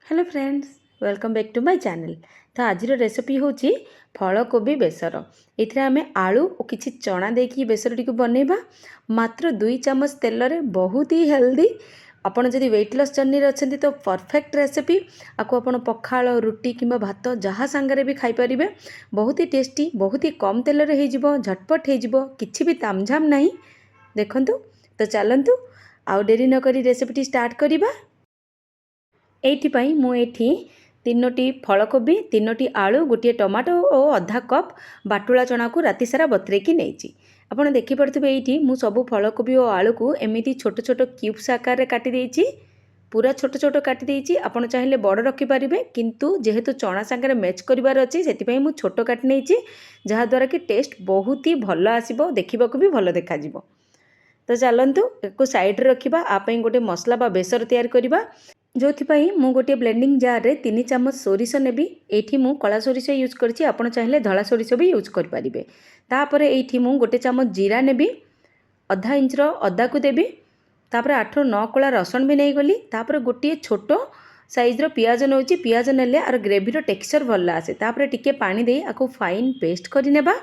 Hello friends, welcome back to my channel. तो आज recipe हूँ फलकोबी बेसर। ये आम आलू और किसी चना देकी बेसर टी बनइबा मात्र 2 चामच तेल रे बहुत ही हेल्दी। आपड़ जदि वेट लॉस जर्नी रे अछंती तो परफेक्ट रेसिपी। आपको आपण पखाल रुटी किंबा भात जहाँ सांगरे भी खाई परिबे। बहुत ही टेस्टी, बहुत ही कम तेल रे हो जिवो, झटपट हो जिवो, किछि भी तामझाम नहीं। देखंतु तो चलंतु आउ डेरी न करी रेसिपी स्टार्ट करिबा। एइथिपाई मु एठी 3टी फलकोबी, 3टी आलू, गोटे टमाटो और आधा कप बाटुला चना को राति सारा बतरेकी नहीं। आपड़ देखिपे ये मु सब फलकोबी और आलू को एमती छोट छोट क्यूब्स आकार काटी देइछि। पूरा छोट छोट काटी देइछि। आपड़ चाहिए बड़ रखिपारे, किंतु जेहेतु चना सांगे मैच करिवार अछि सेतिपई मु छोट काटी नेइछि, जहाँ द्वारा कि टेस्ट बहुत ही भल आसिबो, देखिबाकू भी भल देखा जिवो। तो चलंतु एको साइड रे रखिबा। आपई गोटे मसला बा बेसर तैयार करिबा। जो मु गोटे ब्लेंडिंग जार रे 3 चामच सोरिष नेबी। एठी मु कला सोरिष यूज करछि, आपण चाहिले धला सोरिष भी यूज कर परिबे। तापरे एठी मु गोटे चामच जीरा नेबी, आधा इंच रो अदा को देबी। तापरे 8 ରୁ 9 कोला रसुण भी नहीं गली। तापरे गोटे छोट साइज रो पियाज नउछि। पियाज नेले आर ग्रेवी रो टेक्सचर भल आसे। तापरे टिके पानी दे आको फाइन पेस्ट करि नेबा,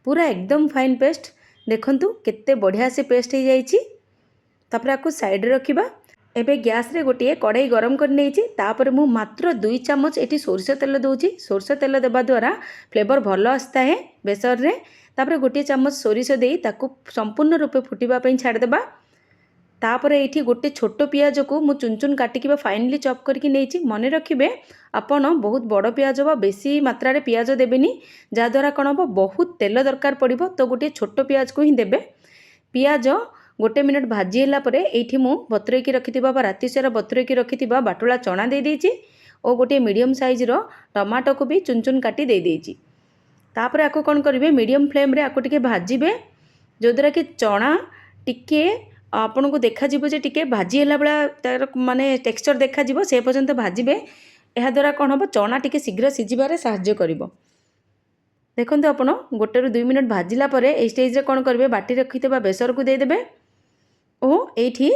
पूरा एकदम फाइन पेस्ट। देखंतु केते बढ़िया से पेस्ट हो जाइछि। तापरे आको साइड रे रखिबा। एबे गैस रे गोटे कड़ाई गरम कर नेइछि। तापर मु मात्र 2 चामच एटी सोरिष तेल दउछि। सोरिष तेल देबा द्वारा फ्लेवर भल आस्ता है बेसर रे। तापर गोटे चामच सोरिष देई ताकू संपूर्ण रूपे फुटिबा पई छाड़ देबा। तापर एठी गोटे छोट पियाज को मु चुन चुन काटिकी फाइनली चॉप करके नेइछि। मने रखिबे आपण बहुत बड़ पियाज बा बेसी मात्रा रे पियाज देबेनी, जा द्वारा कोन हो बहुत तेल दरकार पड़िबो। तो गोटे छोट पियाज को ही देबे। पियाज गोटे मिनट भाजी होला परे एठी मु बतरेकी रखिथिबा बा राति सारा बतरेकी रखिथिबा बाटुला चना दे देइछि और गोटे मीडियम साइज रो टमाटो को भी चुन चुन काटी दे देइछि। तापर आको कोन करिवे, मीडियम फ्लेम रे आको टिके भाजीबे, जो द्वारा कि चना टिके आपन को देखा जिवो जे टिके भाजी होला बळा तार माने टेक्सचर देखा जिवो, से पर्यंत भाजीबे। एहा द्वारा कोन हो चना टिके शीघ्र सिजिबारे सहाय्य करिवो। देखंतु आपण गोटे रु 2 मिनट भाजिला परे ए स्टेज रे कोन करिवे, बाटी रखिथिबा बेसर को दे देबे और एठी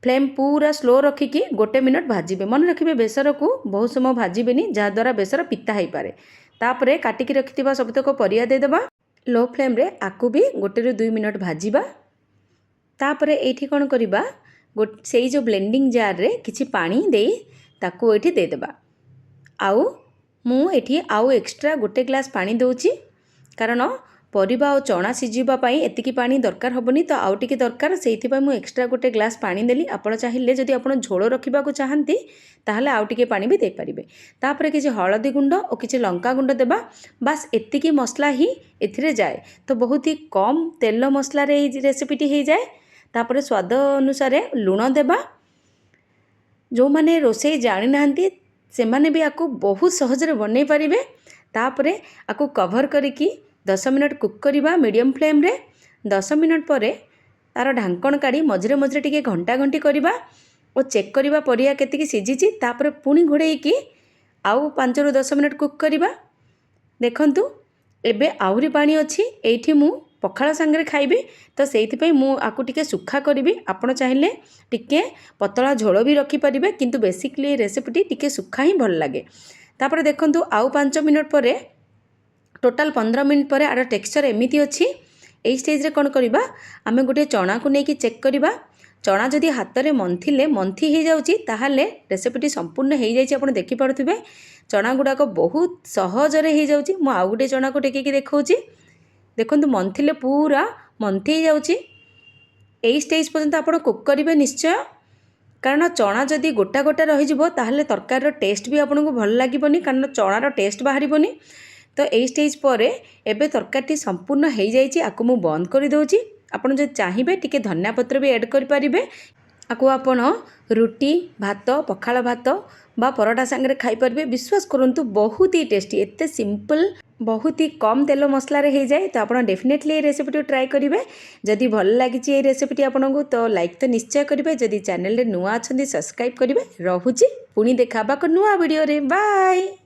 फ्लेम पूरा स्लो रखिकी गोटे मिनट भाजीबे। मन रखिबे बेसर को बहुत समय भाजीबेनी, जहाँ द्वारा बेसर पिता हो पारे। तापरे काटिकी रखिथिबा सबतक परिया दे देबा। लो फ्लेम रे आकु भी गोटे रु 2 मिनट भाजीबा। तापरे एठी कोन करिबा, सेई जो ब्लेंडिंग जार रे किछि पानी देई ताकू एठी दे देबा। आउ मु एठी आउ एक्स्ट्रा गोटे ग्लास पानी दउछि, कारण परिबा और चना सिझिबा पई एतिकी पानी दरकार होबनी, तो आउ टिके दरकार, सेइथि पई मु एक्स्ट्रा गोटे ग्लास पानी देली। आपण चाहिए जदि आपण झोल रखिबा को चाहंती ताहले आउ टिके पानी भी दे परिबे। तापरे किछि हळदी गुंड और किछि लंका गुंड देबा। बस एतिकी मसला ही एथिरे जाए, तो बहुत ही कम तेल मसला रे ए रेसिपीटी हो जाए। तापरे स्वाद अनुसार लूण देबा। जो माने रोसई जानि नाहंती से माने भी आकु बहुत सहज रे बनै परिबे। तापरे आकु कवर करिकी 10 मिनट कुक करिबा मीडियम फ्लेम रे। 10 मिनट परे तार ढांकण काढ़ी मझिरे मझिरे टिके घंटा घंटी करिबा और चेक करिबा परिया केतिकी सिझिछि। तापरे पुणी घोड़ेइकी आउ 5 ରୁ 10 मिनट कुक करिबा। देखंतु एबे आहुरी पानी अछि। एठी मु पखाळ सांगरे खाइबी, तो सेइथिपई मु आकु टिके सुखा करिबी। आपण चाहिले टिके पतला झोल भी रखि परिबे, किंतु बेसिकली रेसिपीटी टिके सुखा ही भल लागे। तापरे देखंतु आउ 5 मिनट परे, टोटाल 15 मिनट पर आर टेक्सचर एमिति अच्छी। एई स्टेज रे कोन करिबा, आमे गोटे चना को नेकी चेक करिबा। चना जदि हाथ रे मंथिले मंथी हो जाउची ताहाले रेसिपीटी संपूर्ण हो जाइछि। आपण देखि पारुथिबे चना गुडा को बहुत सहज रे हो जाउची। मु आउ गोटे चना को टेकी देखौची। देखंतु मंथिले पूरा मंथी हो जाउची। एई स्टेज पर्यंत आपण कुक करिवे निश्चय, कारण चना जदि गोटा गोटा रहि जिवो ताहाले तरकारी रो टेस्ट भी आपनको भल लागिबोनी, कारण चना रो टेस्ट बाहरिबोनी। तो एई स्टेज परे एबे तरकारी संपूर्ण हो जाइछि। आकु मु बंद कर दउछि। आपण जे चाहिबे टिके धनिया पत्र भी ऐड कर परिबे। आकु आपण रुटी, भात, पखाळ भात बा परोटा सांगरे खाई परिबे। विश्वास करंतु बहुत ही टेस्टी, एते सिंपल, बहुत ही कम तेल मसला रे हो जाए। तो आपण डेफिनेटली ये रेसिपी ट्राई करिवे। जदि भल लागिछि ये रेसिपी आपनको तो लाइक तो निश्चय करिवे। जदि चैनल रे नुआ अछंती सब्सक्राइब करिवे। रहुछि पुणी देखाबा को नुआ वीडियो रे। बाय।